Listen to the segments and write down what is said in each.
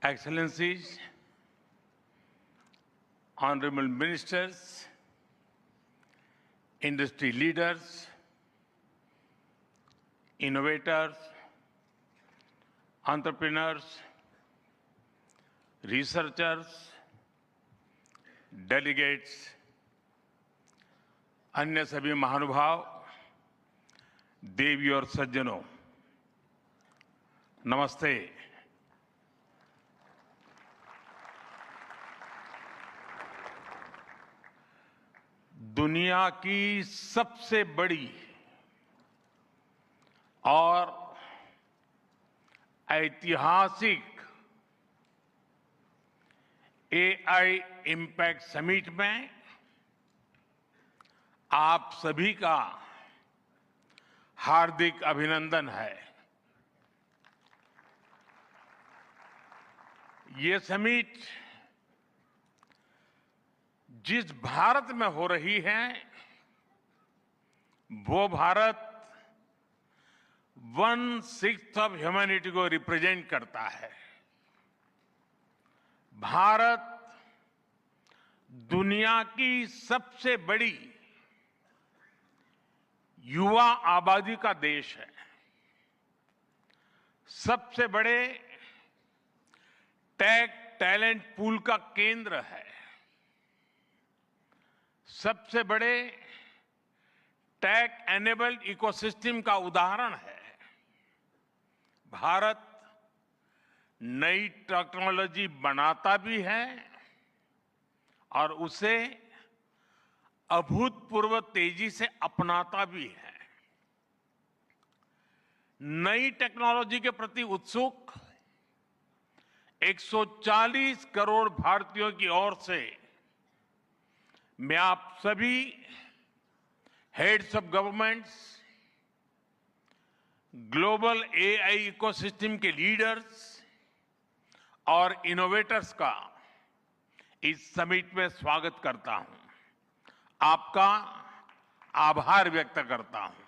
Excellencies, honorable ministers, industry leaders, innovators, entrepreneurs, researchers, delegates, अन्य सभी महानुभाव, देवी और सज्जनों, नमस्ते। दुनिया की सबसे बड़ी और ऐतिहासिक एआई इम्पैक्ट समिट में आप सभी का हार्दिक अभिनंदन है। ये समिट जिस भारत में हो रही है, वो भारत 1/6 ऑफ ह्यूमैनिटी को रिप्रेजेंट करता है। भारत दुनिया की सबसे बड़ी युवा आबादी का देश है, सबसे बड़े टेक टैलेंट पूल का केंद्र है, सबसे बड़े टेक एनेबल्ड इकोसिस्टम का उदाहरण है। भारत नई टेक्नोलॉजी बनाता भी है और उसे अभूतपूर्व तेजी से अपनाता भी है। नई टेक्नोलॉजी के प्रति उत्सुक 140 करोड़ भारतीयों की ओर से मैं आप सभी heads of governments, global AI ecosystem के लीडर्स और इनोवेटर्स का इस समिट में स्वागत करता हूं, आपका आभार व्यक्त करता हूं।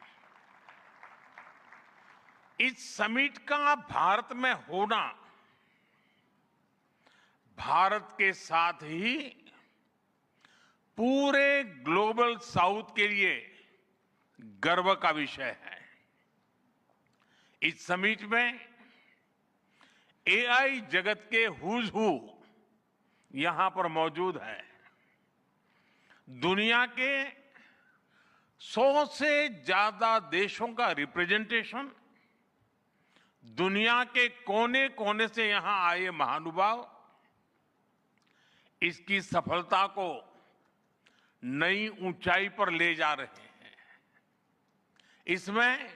इस समिट का भारत में होना भारत के साथ ही पूरे ग्लोबल साउथ के लिए गर्व का विषय है। इस समिट में एआई जगत के हुज हू यहां पर मौजूद है। दुनिया के 100 से ज्यादा देशों का रिप्रेजेंटेशन, दुनिया के कोने कोने से यहां आए महानुभाव इसकी सफलता को नई ऊंचाई पर ले जा रहे हैं। इसमें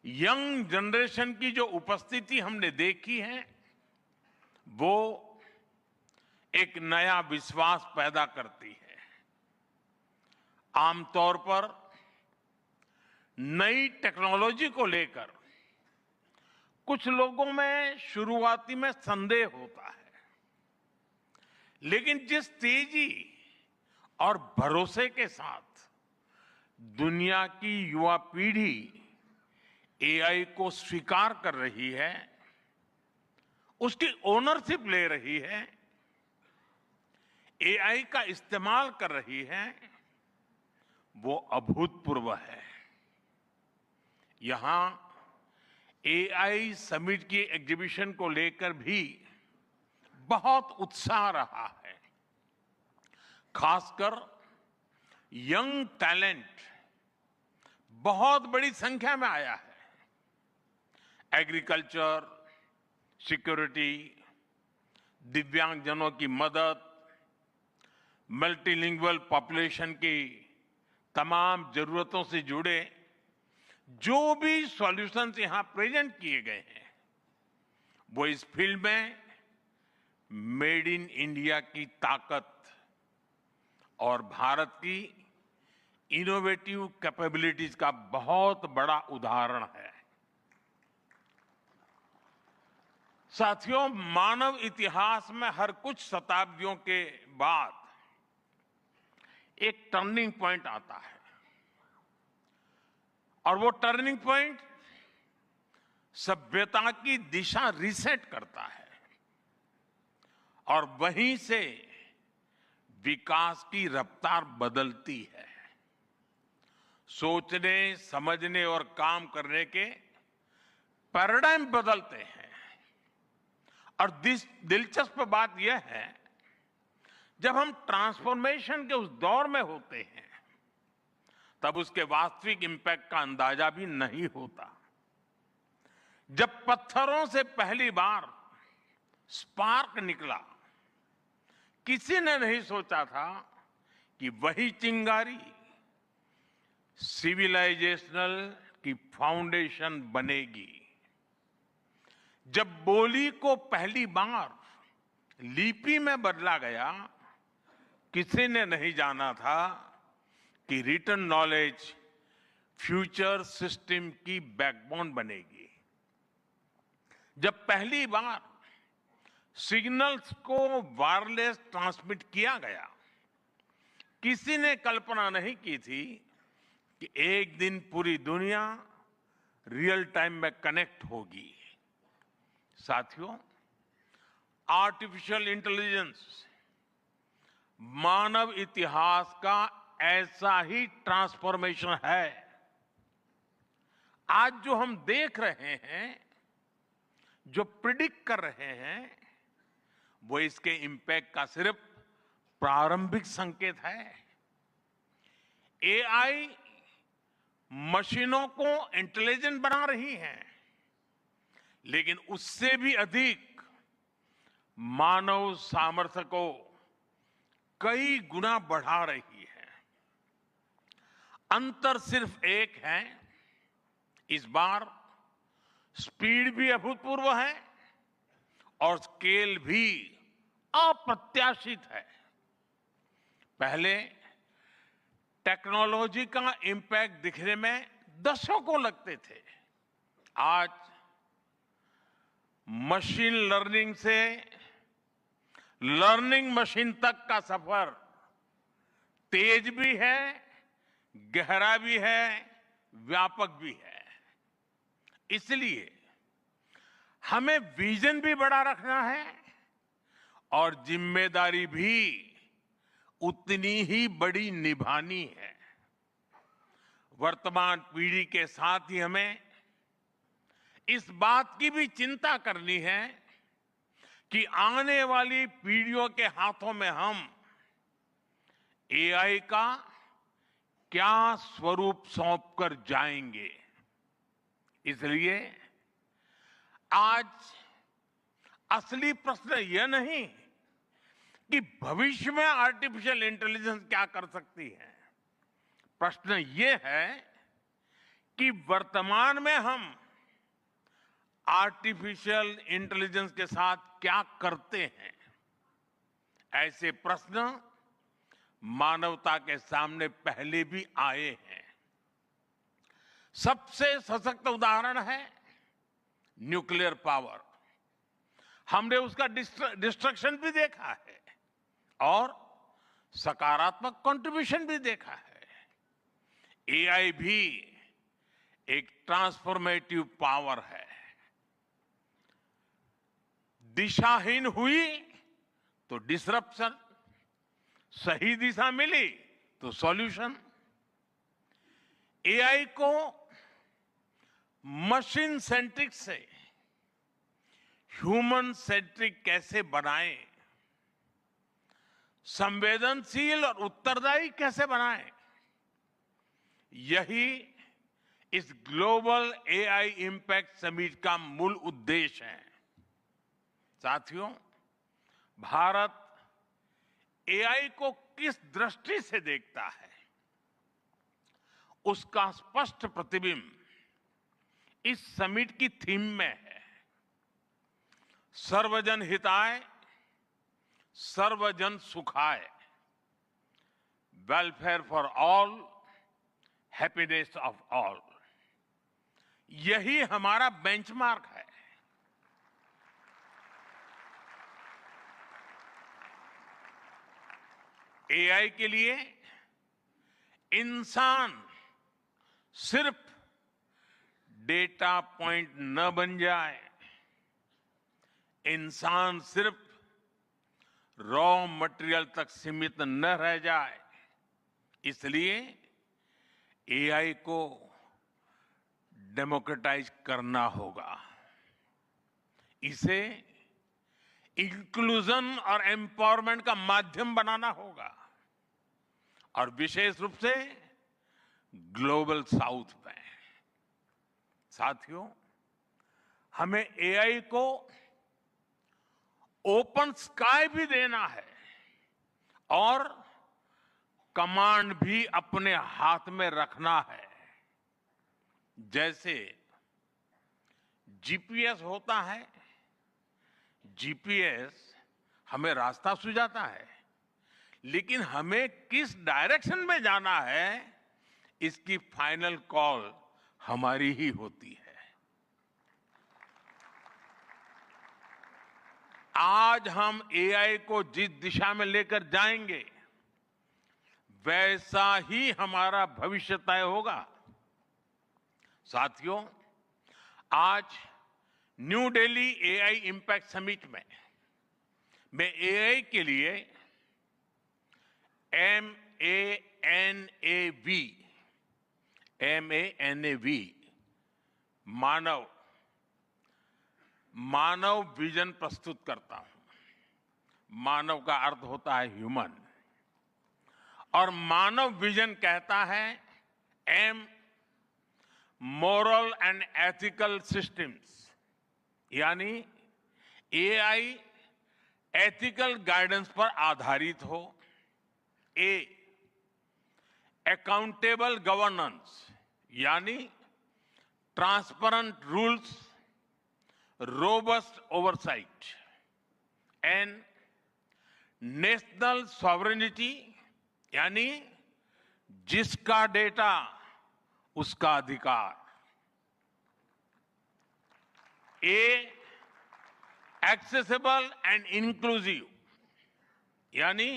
यंग जनरेशन की जो उपस्थिति हमने देखी है, वो एक नया विश्वास पैदा करती है। आमतौर पर नई टेक्नोलॉजी को लेकर कुछ लोगों में शुरुआती में संदेह होता है, लेकिन जिस तेजी और भरोसे के साथ दुनिया की युवा पीढ़ी एआई को स्वीकार कर रही है, उसकी ओनरशिप ले रही है, एआई का इस्तेमाल कर रही है, वो अभूतपूर्व है। यहां एआई समिट की एग्जीबिशन को लेकर भी बहुत उत्साह रहा है। खासकर यंग टैलेंट बहुत बड़ी संख्या में आया है। एग्रीकल्चर, सिक्योरिटी, दिव्यांगजनों की मदद, मल्टीलिंगुअल पॉपुलेशन की तमाम जरूरतों से जुड़े जो भी सॉल्यूशंस यहां प्रेजेंट किए गए हैं, वो इस फील्ड में मेड इन इंडिया की ताकत और भारत की इनोवेटिव कैपेबिलिटीज का बहुत बड़ा उदाहरण है। साथियों, मानव इतिहास में हर कुछ शताब्दियों के बाद एक टर्निंग पॉइंट आता है और वो टर्निंग पॉइंट सभ्यता की दिशा रीसेट करता है। और वहीं से विकास की रफ्तार बदलती है। सोचने, समझने और काम करने के पैराडाइम बदलते हैं। और दिलचस्प बात यह है, जब हम ट्रांसफॉर्मेशन के उस दौर में होते हैं, तब उसके वास्तविक इंपैक्ट का अंदाजा भी नहीं होता। जब पत्थरों से पहली बार स्पार्क निकला, किसी ने नहीं सोचा था कि वही चिंगारी सिविलाइजेशनल की फाउंडेशन बनेगी। जब बोली को पहली बार लिपि में बदला गया, किसी ने नहीं जाना था कि रिटन नॉलेज फ्यूचर सिस्टम की बैकबोन बनेगी। जब पहली बार सिग्नल्स को वायरलेस ट्रांसमिट किया गया, किसी ने कल्पना नहीं की थी कि एक दिन पूरी दुनिया रियल टाइम में कनेक्ट होगी। साथियों, आर्टिफिशियल इंटेलिजेंस मानव इतिहास का ऐसा ही ट्रांसफॉर्मेशन है। आज जो हम देख रहे हैं, जो प्रिडिक्ट कर रहे हैं, वो इसके इंपैक्ट का सिर्फ प्रारंभिक संकेत है। एआई मशीनों को इंटेलिजेंट बना रही है, लेकिन उससे भी अधिक मानव सामर्थ्य को कई गुना बढ़ा रही है। अंतर सिर्फ एक है, इस बार स्पीड भी अभूतपूर्व है और स्केल भी अप्रत्याशित है। पहले टेक्नोलॉजी का इंपैक्ट दिखने में दशकों लगते थे। आज मशीन लर्निंग से लर्निंग मशीन तक का सफर तेज भी है, गहरा भी है, व्यापक भी है। इसलिए हमें विजन भी बड़ा रखना है और जिम्मेदारी भी उतनी ही बड़ी निभानी है। वर्तमान पीढ़ी के साथ ही हमें इस बात की भी चिंता करनी है कि आने वाली पीढ़ियों के हाथों में हम एआई का क्या स्वरूप सौंपकर जाएंगे। इसलिए आज असली प्रश्न यह नहीं कि भविष्य में आर्टिफिशियल इंटेलिजेंस क्या कर सकती है। प्रश्न यह है कि वर्तमान में हम आर्टिफिशियल इंटेलिजेंस के साथ क्या करते हैं। ऐसे प्रश्न मानवता के सामने पहले भी आए हैं। सबसे सशक्त उदाहरण है न्यूक्लियर पावर। हमने उसका डिस्ट्रक्शन भी देखा है और सकारात्मक कंट्रीब्यूशन भी देखा है। एआई भी एक ट्रांसफॉर्मेटिव पावर है। दिशाहीन हुई तो डिसरप्शन, सही दिशा मिली तो सॉल्यूशन। एआई को मशीन सेंट्रिक से ह्यूमन सेंट्रिक कैसे बनाएं, संवेदनशील और उत्तरदायी कैसे बनाएं, यही इस ग्लोबल एआई इंपैक्ट समिट का मूल उद्देश्य है। साथियों, भारत एआई को किस दृष्टि से देखता है, उसका स्पष्ट प्रतिबिंब इस समिट की थीम में है। सर्वजन हिताय, सर्वजन सुखाय, welfare for all, happiness of all. यही हमारा बेंचमार्क है। एआई के लिए इंसान सिर्फ डेटा पॉइंट न बन जाए, इंसान सिर्फ रॉ मटेरियल तक सीमित न रह जाए, इसलिए एआई को डेमोक्रेटाइज करना होगा। इसे इंक्लूजन और एम्पावरमेंट का माध्यम बनाना होगा, और विशेष रूप से ग्लोबल साउथ में। साथियों, हमें एआई को ओपन स्काई भी देना है और कमांड भी अपने हाथ में रखना है। जैसे जीपीएस होता है, जीपीएस हमें रास्ता सुझाता है, लेकिन हमें किस डायरेक्शन में जाना है, इसकी फाइनल कॉल हमारी ही होती है। आज हम एआई को जिस दिशा में लेकर जाएंगे, वैसा ही हमारा भविष्य तय होगा। साथियों, आज new Delhi AI impact summit में मैं एआई के लिए MANAV मानव विजन प्रस्तुत करता हूं। मानव का अर्थ होता है ह्यूमन, और मानव विजन कहता है M, moral and ethical systems, यानी एआई एथिकल गाइडेंस पर आधारित हो। A, अकाउंटेबल गवर्नेंस, यानी transparent rules, robust oversight. N, national sovereignty, यानी जिसका डेटा उसका अधिकार। A, एक्सेसिबल एंड इंक्लूसिव, यानी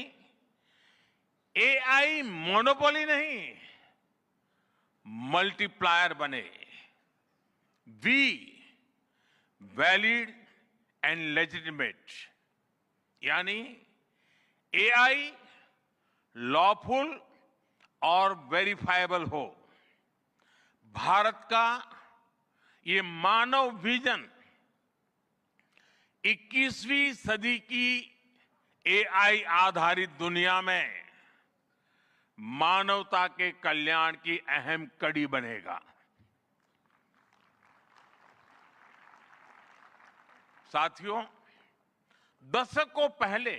एआई मोनोपोली नहीं, मल्टीप्लायर बने। V, वैलिड एंड लेजिटिमेट, यानी एआई लॉफुल और वेरीफाइबल हो। भारत का ये मानव विजन 21वीं सदी की एआई आधारित दुनिया में मानवता के कल्याण की अहम कड़ी बनेगा। साथियों, दशकों पहले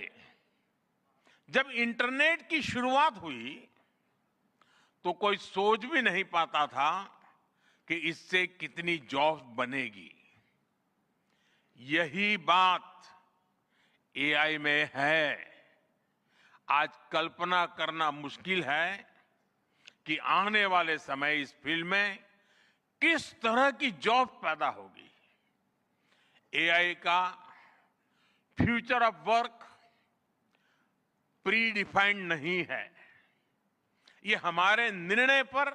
जब इंटरनेट की शुरुआत हुई, तो कोई सोच भी नहीं पाता था कि इससे कितनी जॉब्स बनेगी। यही बात एआई में है। आज कल्पना करना मुश्किल है कि आने वाले समय इस फील्ड में किस तरह की जॉब पैदा होगी। एआई का future of work pre defined नहीं है। ये हमारे निर्णय पर,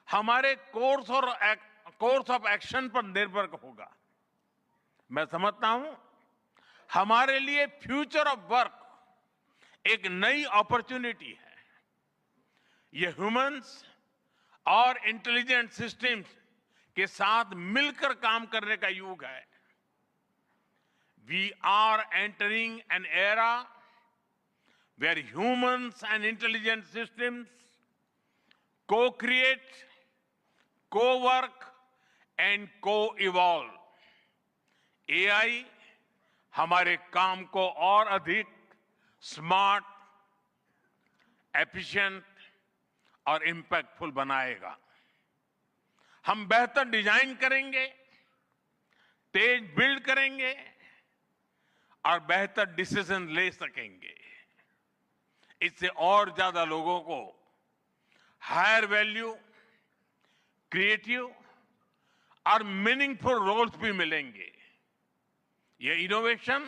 हमारे कोर्स ऑफ एक्शन पर निर्भर होगा। मैं समझता हूं हमारे लिए फ्यूचर ऑफ वर्क एक नई अपॉर्चुनिटी है। ये ह्यूमंस और इंटेलिजेंट सिस्टम्स के साथ मिलकर काम करने का युग है। We are entering an era where humans and intelligent systems co-create, co-work and co-evolve। AI हमारे काम को और अधिक स्मार्ट, एफिशिएंट और इंपैक्टफुल बनाएगा। हम बेहतर डिजाइन करेंगे, तेज बिल्ड करेंगे और बेहतर डिसीजन ले सकेंगे। इससे और ज्यादा लोगों को हायर वैल्यू, क्रिएटिव और मीनिंगफुल रोल्स भी मिलेंगे। ये इनोवेशन,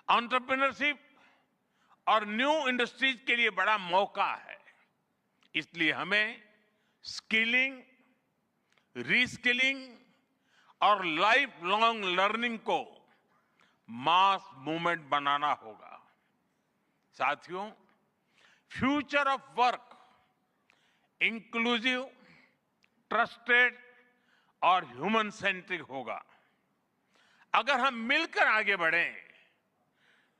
एंटरप्रेन्योरशिप और न्यू इंडस्ट्रीज के लिए बड़ा मौका है। इसलिए हमें स्किलिंग, रीस्किलिंग और लाइफ लॉन्ग लर्निंग को मास मूवमेंट बनाना होगा। साथियों, future of work inclusive, trusted और ह्यूमन सेंट्रिक होगा। अगर हम मिलकर आगे बढ़ें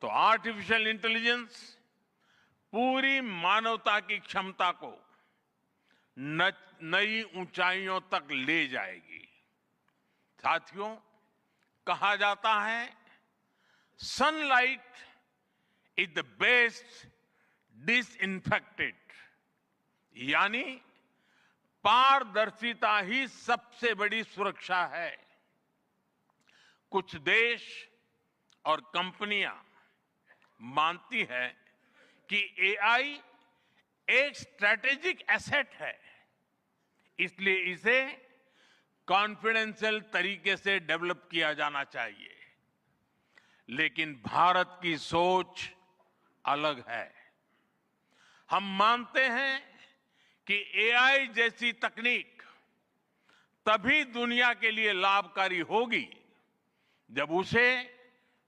तो आर्टिफिशियल इंटेलिजेंस पूरी मानवता की क्षमता को नई ऊंचाइयों तक ले जाएगी। साथियों, कहा जाता है sunlight is the best disinfectant, यानी पारदर्शिता ही सबसे बड़ी सुरक्षा है। कुछ देश और कंपनियां मानती है कि एआई एक स्ट्रैटेजिक एसेट है, इसलिए इसे कॉन्फिडेंशियल तरीके से डेवलप किया जाना चाहिए। लेकिन भारत की सोच अलग है। हम मानते हैं कि एआई जैसी तकनीक तभी दुनिया के लिए लाभकारी होगी जब उसे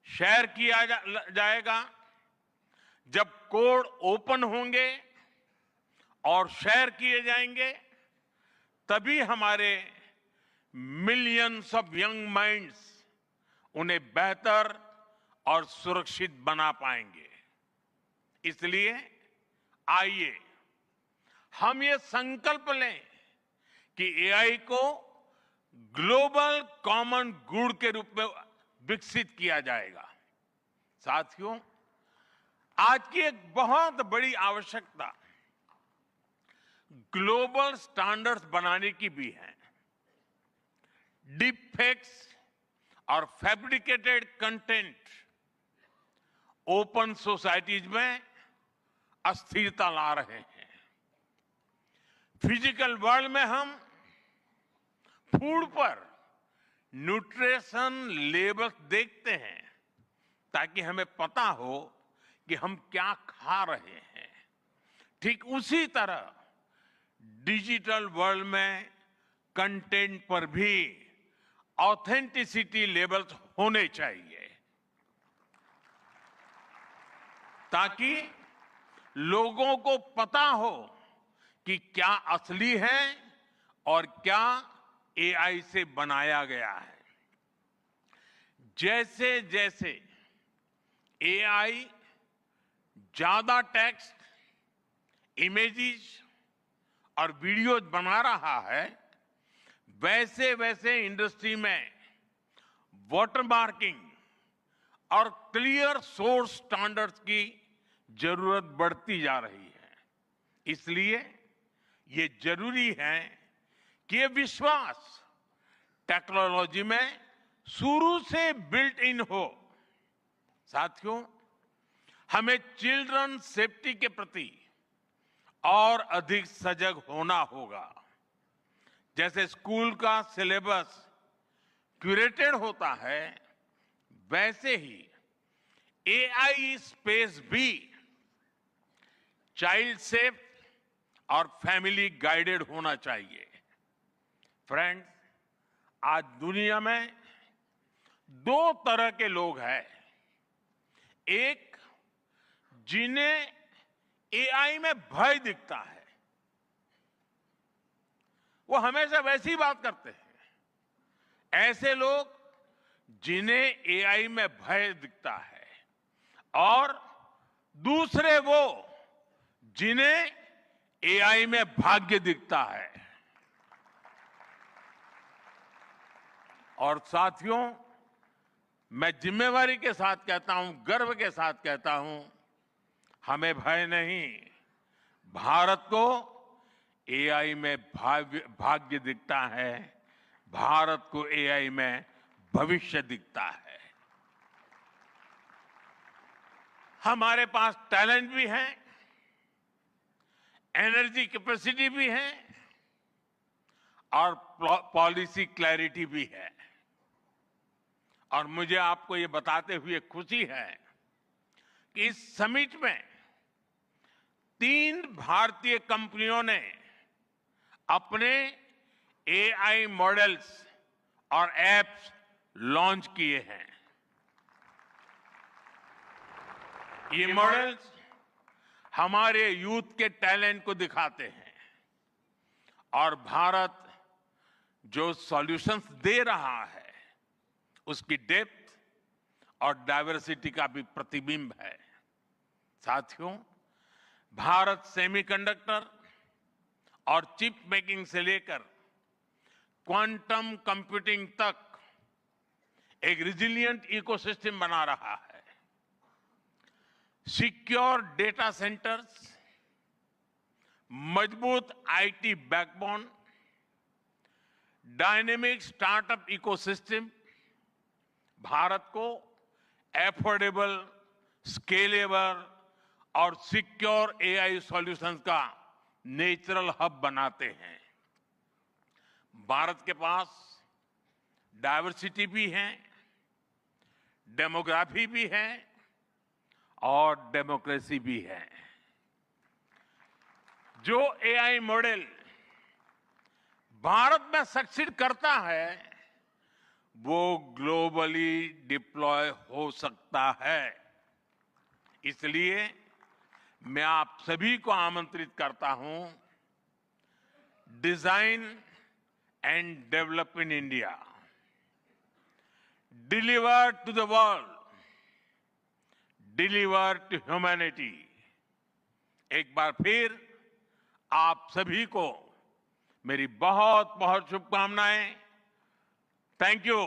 शेयर किया जाएगा, जब कोड ओपन होंगे और शेयर किए जाएंगे, तभी हमारे मिलियंस ऑफ यंग माइंड्स उन्हें बेहतर और सुरक्षित बना पाएंगे। इसलिए आइए हम ये संकल्प लें कि एआई को ग्लोबल कॉमन गुड के रूप में विकसित किया जाएगा। साथियों, आज की एक बहुत बड़ी आवश्यकता ग्लोबल स्टैंडर्ड्स बनाने की भी है। डीप फेक्स और फैब्रिकेटेड कंटेंट ओपन सोसाइटीज में अस्थिरता ला रहे हैं। फिजिकल वर्ल्ड में हम फूड पर न्यूट्रिशन लेबल्स देखते हैं ताकि हमें पता हो कि हम क्या खा रहे हैं। ठीक उसी तरह डिजिटल वर्ल्ड में कंटेंट पर भी ऑथेंटिसिटी लेबल्स होने चाहिए ताकि लोगों को पता हो कि क्या असली है और क्या एआई से बनाया गया है। जैसे जैसे एआई ज्यादा टेक्स्ट, इमेजेस और वीडियोज बना रहा है, वैसे वैसे इंडस्ट्री में वाटरमार्किंग और क्लियर सोर्स स्टैंडर्ड्स की जरूरत बढ़ती जा रही है। इसलिए ये जरूरी है कि ये विश्वास टेक्नोलॉजी में शुरू से बिल्ट इन हो। साथियों, हमें चिल्ड्रन सेफ्टी के प्रति और अधिक सजग होना होगा। जैसे स्कूल का सिलेबस क्यूरेटेड होता है, वैसे ही एआई स्पेस भी चाइल्ड सेफ और फैमिली गाइडेड होना चाहिए। फ्रेंड्स, आज दुनिया में दो तरह के लोग हैं। एक, जिन्हें एआई में भय दिखता है, वो हमेशा वैसी बात करते हैं। ऐसे लोग जिन्हें एआई में भय दिखता है, और दूसरे वो जिन्हें एआई में भाग्य दिखता है। और साथियों, मैं जिम्मेवारी के साथ कहता हूं, गर्व के साथ कहता हूं, हमें भय नहीं, भारत को एआई में भाग्य दिखता है, भारत को एआई में भविष्य दिखता है। हमारे पास टैलेंट भी है, एनर्जी कैपेसिटी भी है और पॉलिसी क्लैरिटी भी है। और मुझे आपको ये बताते हुए खुशी है कि इस समिट में 3 भारतीय कंपनियों ने अपने एआई मॉडल्स और एप्स लॉन्च किए हैं। ये मॉडल्स हमारे यूथ के टैलेंट को दिखाते हैं और भारत जो सॉल्यूशंस दे रहा है उसकी डेप्थ और डाइवर्सिटी का भी प्रतिबिंब है। साथियों, भारत सेमीकंडक्टर और चिप मेकिंग से लेकर क्वांटम कंप्यूटिंग तक एक रिजिलिएंट इकोसिस्टम बना रहा है। सिक्योर डेटा सेंटर्स, मजबूत IT backbone, dynamic startup ecosystem Bharat को एफोर्डेबल, स्केलेबल और सिक्योर एआई सॉल्यूशंस का नेचुरल हब बनाते हैं। भारत के पास डाइवर्सिटी भी है, डेमोग्राफी भी है और डेमोक्रेसी भी है। जो एआई मॉडल भारत में सक्सीड करता है वो ग्लोबली डिप्लॉय हो सकता है। इसलिए मैं आप सभी को आमंत्रित करता हूं, design and develop in India, deliver to the world, deliver to humanity. एक बार फिर आप सभी को मेरी बहुत बहुत शुभकामनाएं। थैंक यू,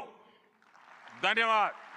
धन्यवाद।